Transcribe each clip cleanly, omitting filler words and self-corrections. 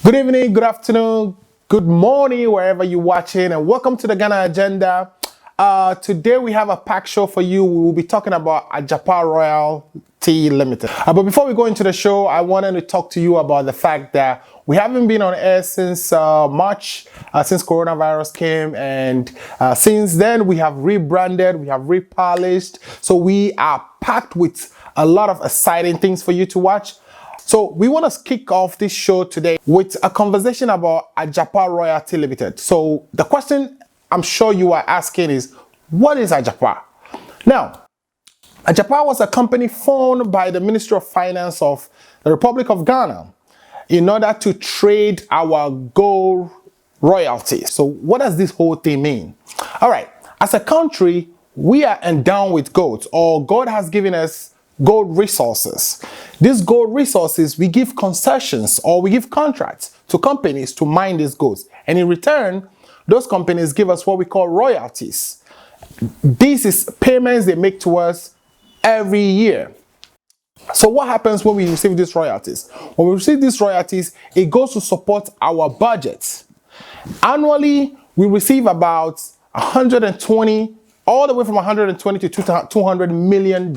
Good evening, good afternoon, good morning, wherever you're watching, and welcome to the Ghana Agenda. Today we have a packed show for you. We will be talking about Agyapa Royalties Limited. But before we go into the show, I wanted to talk to you about the fact that we haven't been on air since March, since coronavirus came, and since then we have rebranded, we have repolished, so we are packed with a lot of exciting things for you to watch. So we want to kick off this show today with a conversation about Agyapa Royalties Limited. So the question I'm sure you are asking is, what is Agyapa? Now, Agyapa was a company formed by the Ministry of Finance of the Republic of Ghana in order to trade our gold royalties. So what does this whole thing mean? All right, as a country, we are endowed with gold, or God has given us gold resources. These gold resources, we give concessions or we give contracts to companies to mine these golds. And in return, those companies give us what we call royalties. This is payments they make to us every year. So what happens when we receive these royalties? When we receive these royalties, it goes to support our budget. Annually, we receive about 120, all the way from 120 to $200 million.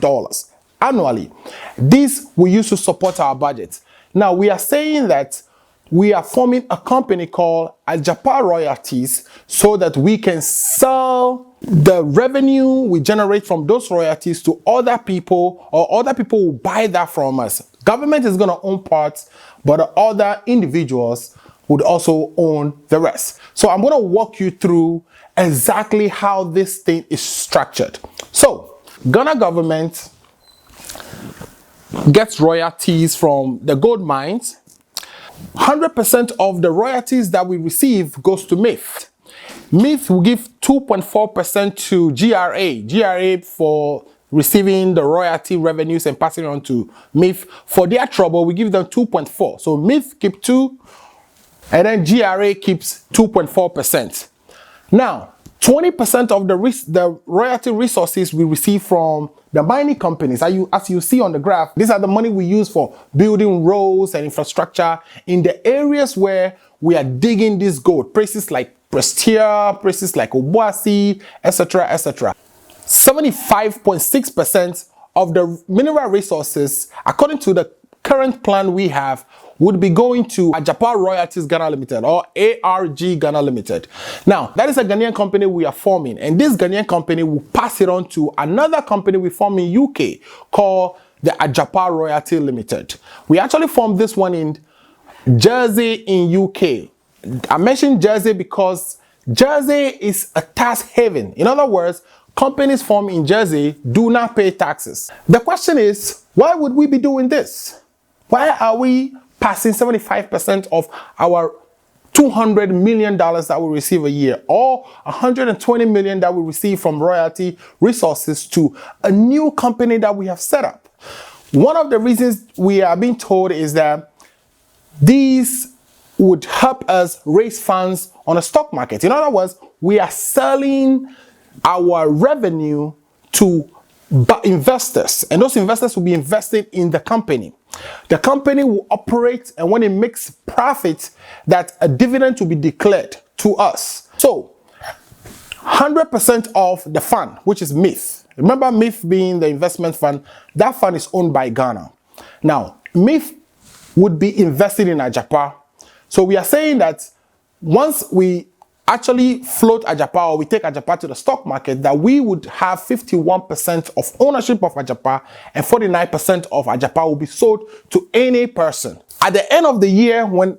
Annually. This we use to support our budget. Now we are saying that we are forming a company called Agyapa Royalties so that we can sell the revenue we generate from those royalties to other people, or other people will buy that from us. Government is going to own parts, but other individuals would also own the rest. So I'm going to walk you through exactly how this thing is structured. So Ghana government gets royalties from the gold mines. 100% of the royalties that we receive goes to MIF. MIF will give 2.4% to GRA. GRA for receiving the royalty revenues and passing it on to MIF. For their trouble, we give them 2.4. So MIF keep 2, and then GRA keeps 2.4%. Now, 20% of the royalty resources we receive from the mining companies, as you see on the graph, these are the money we use for building roads and infrastructure in the areas where we are digging this gold, places like Prestia, places like Obuasi, etc., etc. 75.6% of the mineral resources, according to the current plan we have, would be going to Agyapa Royalties Ghana Limited, or ARG Ghana Limited. Now, that is a Ghanaian company we are forming, and this Ghanaian company will pass it on to another company we form in UK called the Agyapa Royalties Limited. We actually formed this one in Jersey in UK. I mentioned Jersey because Jersey is a tax haven. In other words, companies formed in Jersey do not pay taxes. The question is, why would we be doing this? Why are we passing 75% of our $200 million that we receive a year, or $120 million that we receive from royalty resources, to a new company that we have set up? One of the reasons we are being told is that these would help us raise funds on the stock market. In other words, we are selling our revenue to investors, and those investors will be invested in the company. The company will operate, and when it makes profit, that a dividend will be declared to us. So 100% of the fund, which is MIF, remember MIF being the investment fund, that fund is owned by Ghana. Now MIF would be invested in Agyapa. So we are saying that once we actually float Agyapa, or we take Agyapa to the stock market, that we would have 51% of ownership of Agyapa, and 49% of Agyapa will be sold to any person. At the end of the year, when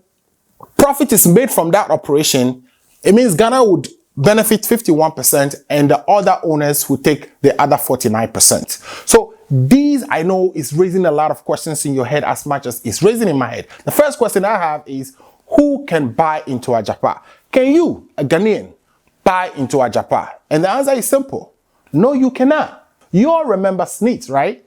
profit is made from that operation, it means Ghana would benefit 51% and the other owners would take the other 49%. So these, I know, is raising a lot of questions in your head as much as it's raising in my head. The first question I have is, who can buy into Agyapa? Can you, a Ghanaian, buy into Agyapa? And the answer is simple. No, you cannot. You all remember SNITs, right?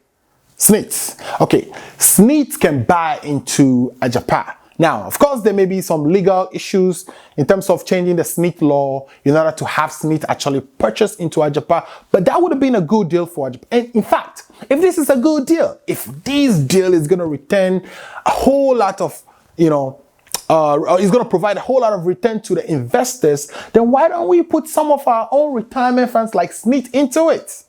SNITs. Okay, SNITs can buy into Agyapa. Now, of course, there may be some legal issues in terms of changing the SNIT law in order to have SNIT actually purchase into Agyapa, but that would have been a good deal for Agyapa. And in fact, if this is a good deal, if this deal is going to return a whole lot of, or is going to provide a whole lot of return to the investors, then why don't we put some of our own retirement funds like SNIT into it?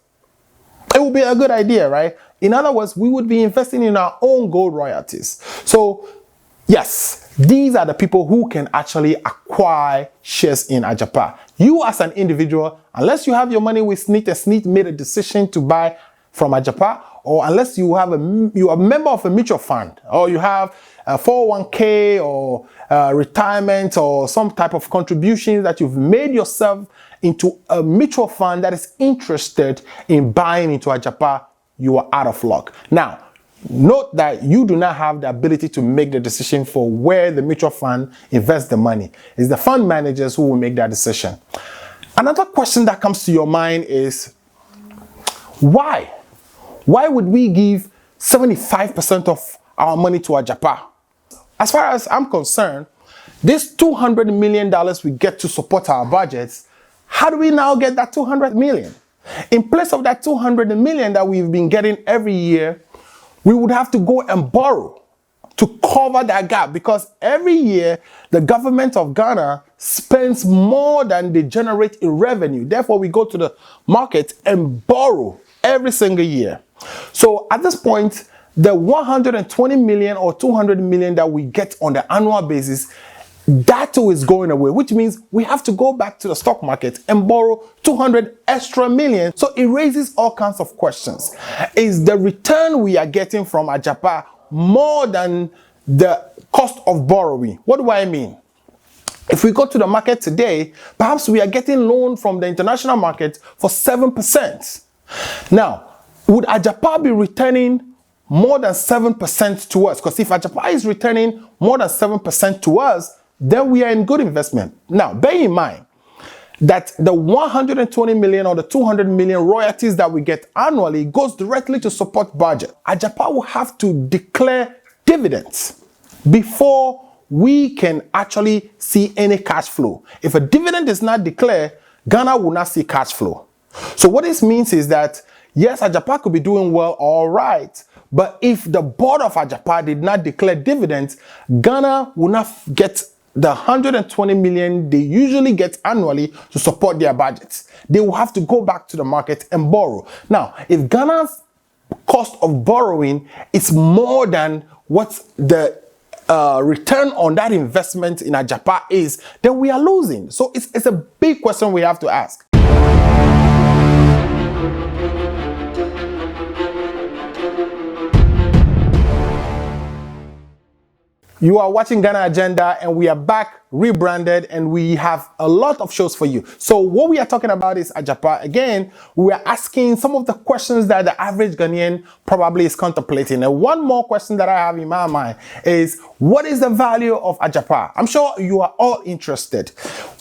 It would be a good idea, right? In other words, we would be investing in our own gold royalties. So yes, these are the people who can actually acquire shares in Agyapa. You as an individual, unless you have your money with SNIT and SNIT made a decision to buy from Agyapa, or unless you are a member of a mutual fund, or you have a 401k or retirement or some type of contribution that you've made yourself into a mutual fund that is interested in buying into Agyapa, you are out of luck. Now, note that you do not have the ability to make the decision for where the mutual fund invests the money. It's the fund managers who will make that decision. Another question that comes to your mind is, why? Why would we give 75% of our money to Agyapa? As far as I'm concerned, this $200 million we get to support our budgets, how do we now get that $200 million? In place of that $200 million that we've been getting every year, we would have to go and borrow to cover that gap, because every year the government of Ghana spends more than they generate in revenue. Therefore, we go to the market and borrow every single year. So at this point, the 120 million or 200 million that we get on the annual basis, that too is going away, which means we have to go back to the stock market and borrow 200 extra million. So it raises all kinds of questions. Is the return we are getting from Agyapa more than the cost of borrowing? What do I mean? If we go to the market today, perhaps we are getting loan from the international market for 7%. Now, would Agyapa be returning more than 7% to us? Because if Agyapa is returning more than 7% to us, then we are in good investment. Now, bear in mind that the 120 million or the 200 million royalties that we get annually goes directly to support budget. Agyapa will have to declare dividends before we can actually see any cash flow. If a dividend is not declared, Ghana will not see cash flow. So what this means is that, yes, Agyapa could be doing well, all right, but if the board of Agyapa did not declare dividends, Ghana will not get the 120 million they usually get annually to support their budgets. They will have to go back to the market and borrow. Now, if Ghana's cost of borrowing is more than what the return on that investment in Agyapa is, then we are losing. So it's a big question we have to ask. You are watching Ghana Agenda, and we are back rebranded, and we have a lot of shows for you. So what we are talking about is Agyapa. Again, we are asking some of the questions that the average Ghanaian probably is contemplating. And one more question that I have in my mind is, what is the value of Agyapa? I'm sure you are all interested.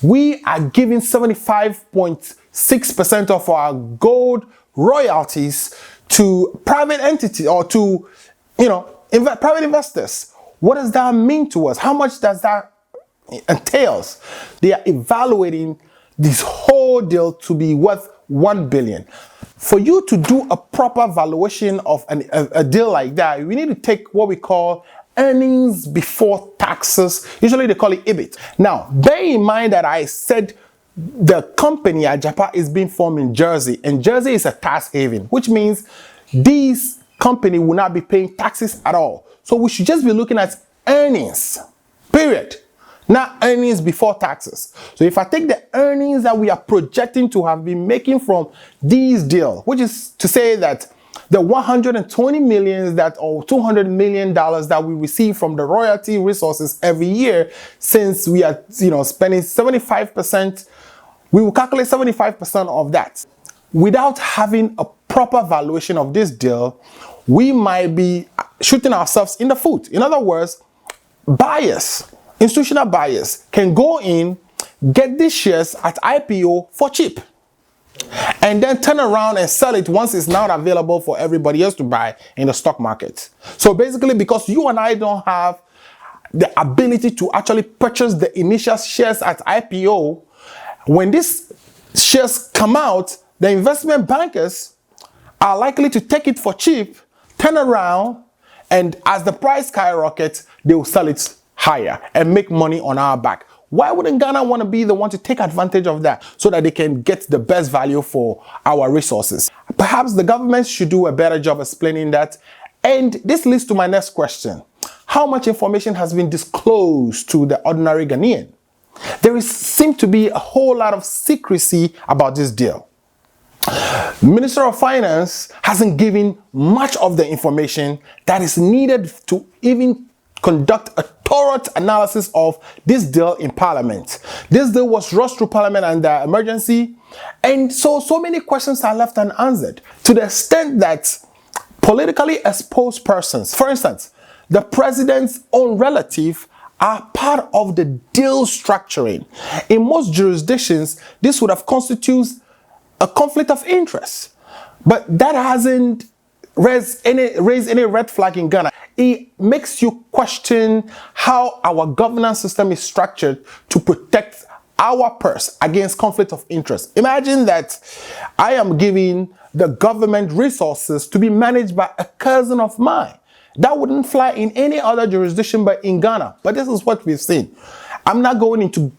We are giving 75.6% of our gold royalties to private entities or to, private investors. What does that mean to us? How much does that entails? They are evaluating this whole deal to be worth 1 billion. For you to do a proper valuation of a deal like that, we need to take what we call earnings before taxes. Usually they call it EBIT. Now, bear in mind that I said the company Agyapa is being formed in Jersey, and Jersey is a tax haven, which means these company will not be paying taxes at all. So we should just be looking at earnings, period. Not earnings before taxes. So if I take the earnings that we are projecting to have been making from these deals, which is to say that the 120 million or 200 million dollars that we receive from the royalty resources every year, since we are spending 75%, we will calculate 75% of that. Without having a proper valuation of this deal, we might be shooting ourselves in the foot. In other words, buyers, institutional buyers, can go in, get these shares at IPO for cheap, and then turn around and sell it once it's not available for everybody else to buy in the stock market. So basically, because you and I don't have the ability to actually purchase the initial shares at IPO, when these shares come out, the investment bankers are likely to take it for cheap, turn around, and as the price skyrockets, they will sell it higher and make money on our back. Why wouldn't Ghana want to be the one to take advantage of that so that they can get the best value for our resources? Perhaps the government should do a better job explaining that. And this leads to my next question. How much information has been disclosed to the ordinary Ghanaian? There seems to be a whole lot of secrecy about this deal. Minister of Finance hasn't given much of the information that is needed to even conduct a thorough analysis of this deal in Parliament. This deal was rushed through Parliament under emergency, and so many questions are left unanswered, to the extent that politically exposed persons, for instance, the president's own relative, are part of the deal structuring. In most jurisdictions, this would have constituted a conflict of interest, but that hasn't raised any red flag in Ghana. It makes you question how our governance system is structured to protect our purse against conflict of interest. Imagine that I am giving the government resources to be managed by a cousin of mine. That wouldn't fly in any other jurisdiction but in Ghana. But this is what we've seen. I'm not going to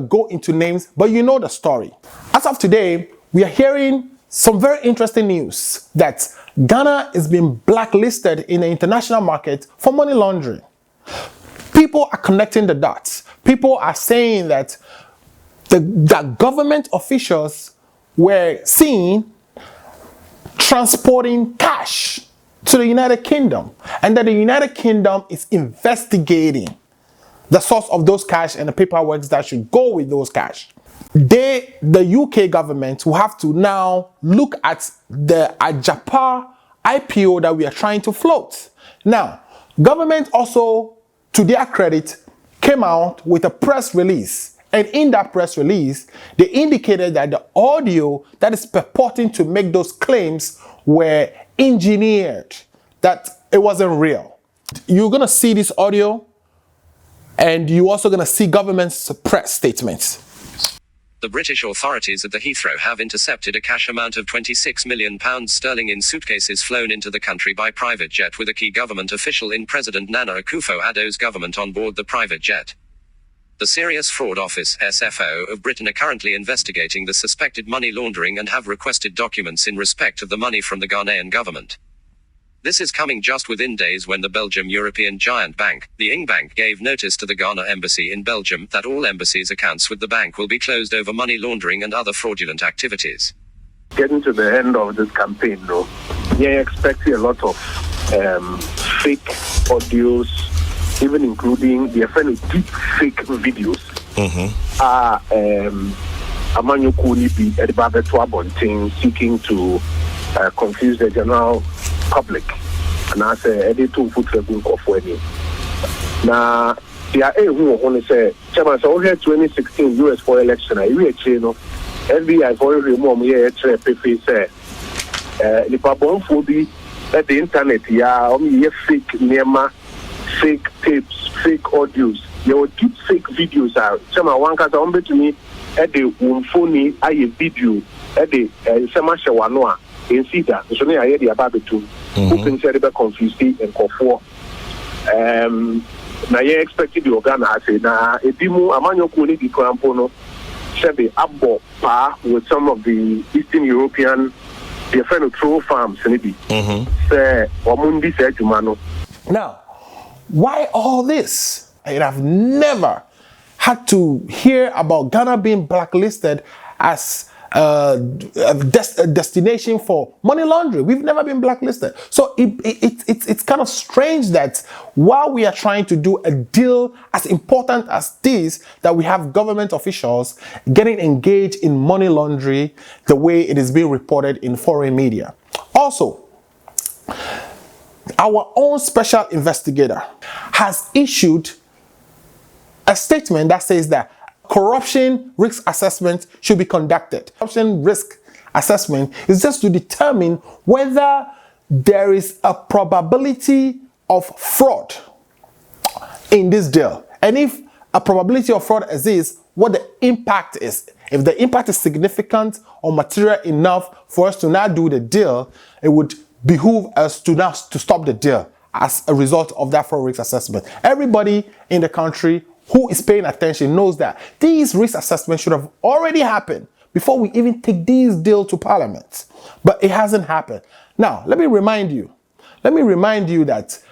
go into names, but you know the story. As of today, we are hearing some very interesting news that Ghana is being blacklisted in the international market for money laundering. People are connecting the dots. People are saying that the government officials were seen transporting cash to the United Kingdom, and that the United Kingdom is investigating the source of those cash and the paperwork that should go with those cash. The UK government will have to now look at the Agyapa IPO that we are trying to float. Now, government also, to their credit, came out with a press release. And in that press release, they indicated that the audio that is purporting to make those claims were engineered, that it wasn't real. You're going to see this audio, and you're also going to see government's press statements. The British authorities at the Heathrow have intercepted a cash amount of £26 million in suitcases flown into the country by private jet with a key government official in President Nana Akufo-Addo's government on board the private jet. The Serious Fraud Office (SFO) of Britain are currently investigating the suspected money laundering and have requested documents in respect of the money from the Ghanaian government. This is coming just within days when the Belgium European giant bank, the Ing Bank, gave notice to the Ghana embassy in Belgium that all embassy's accounts with the bank will be closed over money laundering and other fraudulent activities. Getting to the end of this campaign, though, we're expecting a lot of fake audios, even including the deep fake videos. Seeking to confuse the general public, and I say editor put a book of wedding. Now, the who want to say, Chairman, so here 2016 US for election, I really know FBI for every mom here at PF say, the Pabon for the at the internet, fake Nema, fake tapes, fake audios. There were deep fake videos. Chairman, one case on to me at the phone, I video at the Samashawanoa. In Sita, so I hear the about the two who can say about confused and conform. Now, you expected the organ as a demo, a manual could be crampono, said the abbo pa with some of the Eastern European, their friend of troll farms, maybe. Say, or Mundi said to Mano. Now, why all this? I've never had to hear about Ghana being blacklisted as a destination for money laundering. We've never been blacklisted. So it's kind of strange that while we are trying to do a deal as important as this, that we have government officials getting engaged in money laundering the way it is being reported in foreign media. Also, our own special investigator has issued a statement that says that corruption risk assessment should be conducted. Corruption risk assessment is just to determine whether there is a probability of fraud in this deal. And if a probability of fraud exists, what the impact is. If the impact is significant or material enough for us to not do the deal, it would behoove us to stop the deal. as a result of that fraud risk assessment. Everybody in the country who is paying attention knows that these risk assessments should have already happened before we even take this deal to Parliament. But it hasn't happened. Now, let me remind you that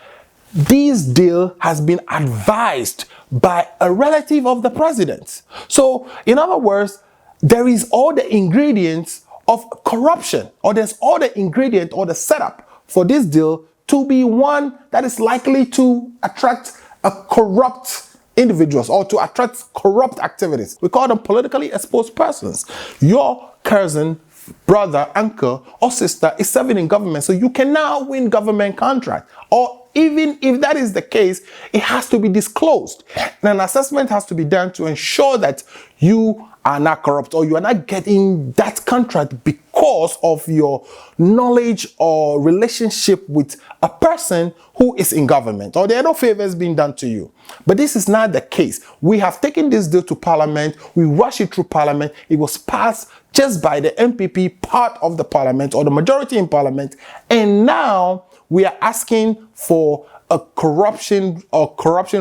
this deal has been advised by a relative of the president. So, in other words, there is all the ingredients of corruption, or there's all the ingredient or the setup for this deal to be one that is likely to attract a corrupt individuals or to attract corrupt activities. We call them politically exposed persons. Your cousin, brother, uncle, or sister is serving in government, so you can now win government contract. Or even if that is the case, it has to be disclosed. And an assessment has to be done to ensure that you are not corrupt or you are not getting that contract because of your knowledge or relationship with a person who is in government, or there are no favors being done to you. But this is not the case. We have taken this deal to Parliament. We rushed it through Parliament. It was passed just by the MPP part of the Parliament, or the majority in Parliament. And now we are asking for a corruption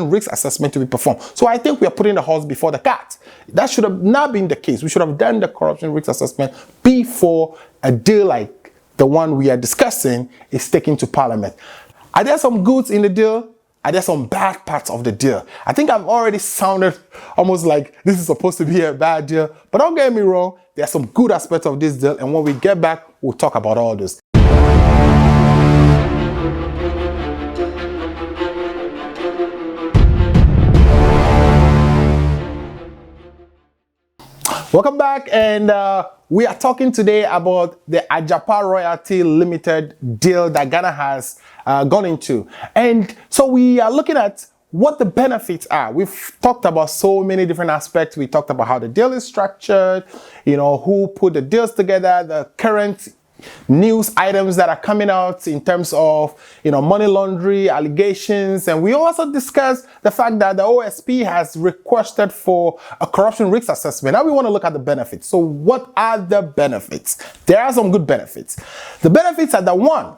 risk assessment to be performed. So I think we are putting the horse before the cat. That should have not been the case. We should have done the corruption risk assessment before a deal like the one we are discussing is taken to Parliament. Are there some goods in the deal? Are there some bad parts of the deal? I think I've already sounded almost like this is supposed to be a bad deal, but don't get me wrong, there are some good aspects of this deal, and when we get back, we'll talk about all this. Welcome back, and we are talking today about the Agyapa Royalty Limited deal that Ghana has gone into. And so we are looking at what the benefits are. We've talked about so many different aspects. We talked about how the deal is structured, who put the deals together, the current news items that are coming out in terms of money laundering allegations, and we also discussed the fact that the OSP has requested for a corruption risk assessment. Now we want to look at the benefits. So what are the benefits? There are some good benefits. The benefits are that, one,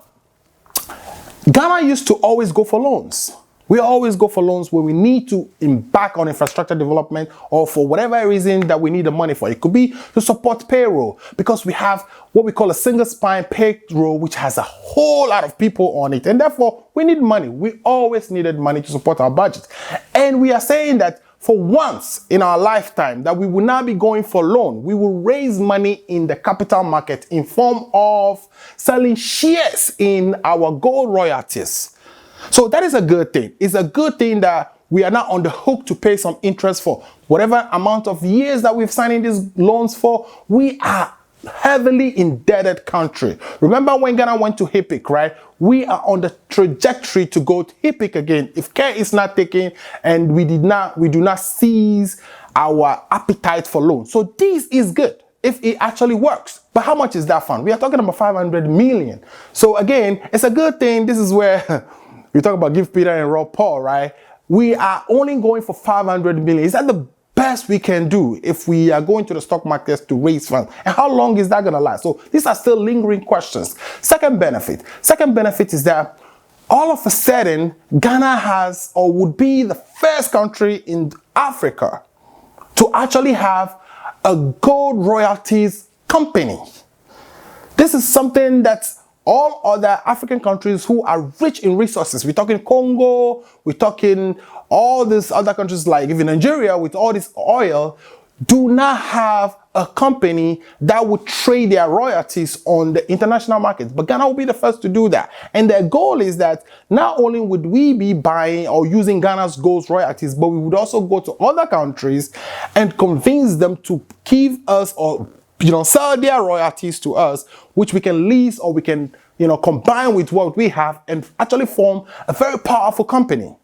Ghana used to always go for loans. We always go for loans when we need to embark on infrastructure development, or for whatever reason that we need the money for. It could be to support payroll, because we have what we call a single spine payroll, which has a whole lot of people on it, and therefore we need money. We always needed money to support our budget. And we are saying that for once in our lifetime that we will not be going for loan. We will raise money in the capital market in form of selling shares in our gold royalties. So that is a good thing. It's a good thing that we are not on the hook to pay some interest for whatever amount of years that we've signed in these loans for. We are heavily indebted country. Remember when Ghana went to HIPIC, right? We are on the trajectory to go to HIPIC again. If care is not taken and we do not seize our appetite for loans. So this is good if it actually works. But how much is that fund? We are talking about 500 million. So again, it's a good thing. This is where we talk about give Peter and rob Paul, right? We are only going for 500 million. Is that the best we can do if we are going to the stock markets to raise funds? And how long is that going to last? So these are still lingering questions. Second benefit is that all of a sudden, Ghana has, or would be, the first country in Africa to actually have a gold royalties company. This is something that's all other African countries who are rich in resources. We're talking Congo, we're talking all these other countries like even Nigeria with all this oil, do not have a company that would trade their royalties on the international markets. But Ghana will be the first to do that. And their goal is that not only would we be buying or using Ghana's gold royalties, but we would also go to other countries and convince them to give us or sell their royalties to us, which we can lease or we can, combine with what we have and actually form a very powerful company.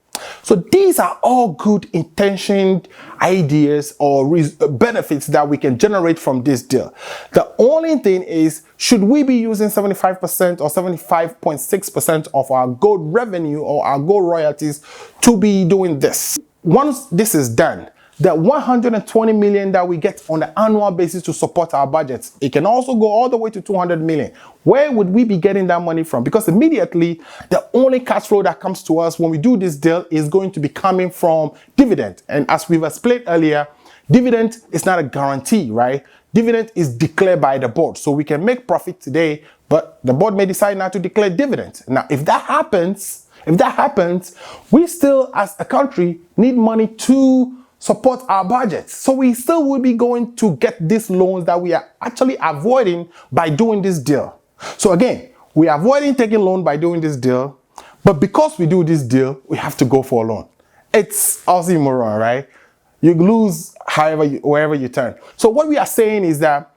So these are all good intentioned ideas or benefits that we can generate from this deal. The only thing is, should we be using 75% or 75.6% of our gold revenue or our gold royalties to be doing this? Once this is done, the 120 million that we get on an annual basis to support our budgets, it can also go all the way to 200 million. Where would we be getting that money from? Because immediately, the only cash flow that comes to us when we do this deal is going to be coming from dividend. And as we've explained earlier, dividend is not a guarantee, right? Dividend is declared by the board. So we can make profit today, but the board may decide not to declare dividend. Now, if that happens, we still, as a country, need money to support our budgets. So we still will be going to get these loans that we are actually avoiding by doing this deal. So again, we are avoiding taking loan by doing this deal, but because we do this deal, we have to go for a loan. It's oxymoron, right? You lose wherever you turn. So what we are saying is that,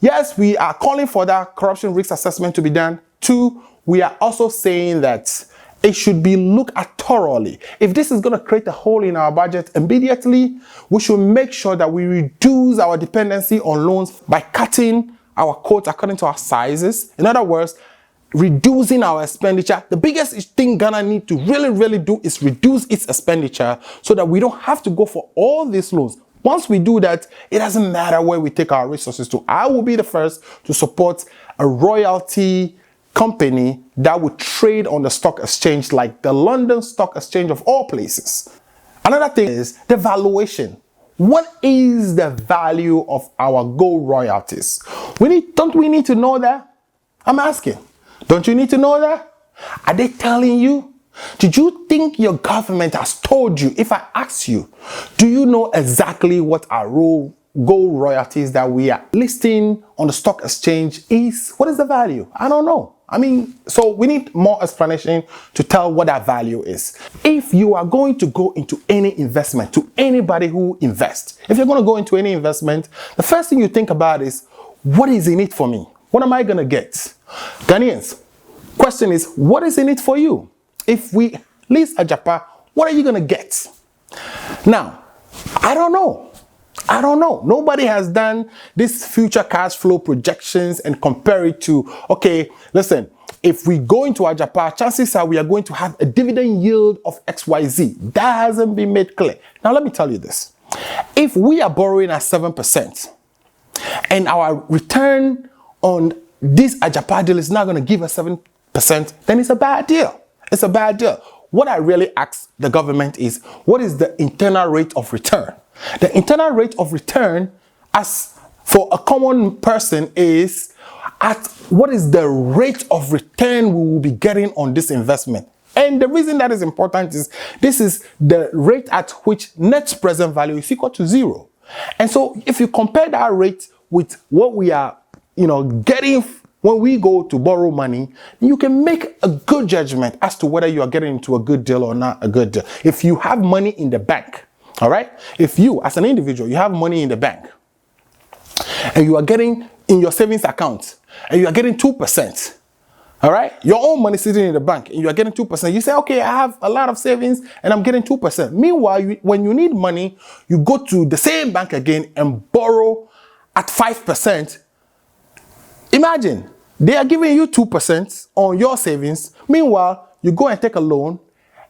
yes, we are calling for that corruption risk assessment to be done. 2, we are also saying that it should be looked at thoroughly. If this is going to create a hole in our budget immediately, we should make sure that we reduce our dependency on loans by cutting our quotes according to our sizes. In other words, reducing our expenditure. The biggest thing Ghana needs to really do is reduce its expenditure so that we don't have to go for all these loans. Once we do that, it doesn't matter where we take our resources to. I will be the first to support a royalty company that would trade on the stock exchange, like the London Stock Exchange of all places. Another thing is the valuation. What is the value of our gold royalties? Don't we need to know that? I'm asking. Don't you need to know that? Are they telling you? Did you think your government has told you? If I ask you, do you know exactly what our gold royalties that we are listing on the stock exchange is? What is the value? I don't know. I mean, so we need more explanation to tell what that value is. If you are going to go into any investment, to anybody who invests, if you're going to go into any investment, the first thing you think about is, what is in it for me? What am I going to get? Ghanaians, question is, what is in it for you? If we list Agyapa, what are you going to get? Now, I don't know. Nobody has done this future cash flow projections and compare it to, okay, listen, if we go into Agyapa, chances are we are going to have a dividend yield of XYZ. That hasn't been made clear. Now, let me tell you this. If we are borrowing at 7% and our return on this Agyapa deal is not going to give us 7%, then it's a bad deal. It's a bad deal. What I really ask the government is, what is the internal rate of return? The internal rate of return, as for a common person, is at what is the rate of return we will be getting on this investment. And the reason that is important is this is the rate at which net present value is equal to 0. And so if you compare that rate with what we are, getting when we go to borrow money, you can make a good judgment as to whether you are getting into a good deal or not a good deal. If you have money in the bank, all right? If you, as an individual, you have money in the bank and you are getting in your savings account and you are getting 2%, all right? Your own money sitting in the bank and you are getting 2%. You say, okay, I have a lot of savings and I'm getting 2%. Meanwhile, when you need money, you go to the same bank again and borrow at 5%. Imagine, they are giving you 2% on your savings. Meanwhile, you go and take a loan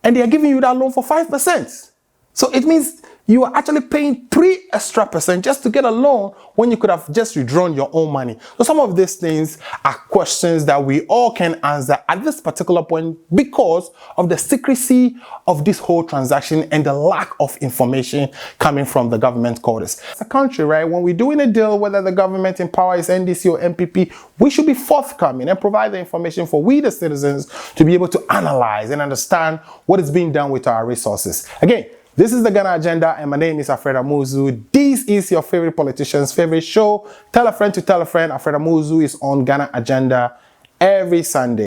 and they are giving you that loan for 5%. So it means you are actually paying 3% extra just to get a loan when you could have just withdrawn your own money. So some of these things are questions that we all can answer at this particular point because of the secrecy of this whole transaction and the lack of information coming from the government quarters. As a country, right, when we're doing a deal, whether the government in power is NDC or MPP, we should be forthcoming and provide the information for we the citizens to be able to analyze and understand what is being done with our resources. Again, this is the Ghana Agenda, and my name is Alfred Amuzu. This is your favorite politician's favorite show. Tell a friend to tell a friend. Alfred Amuzu is on Ghana Agenda every Sunday.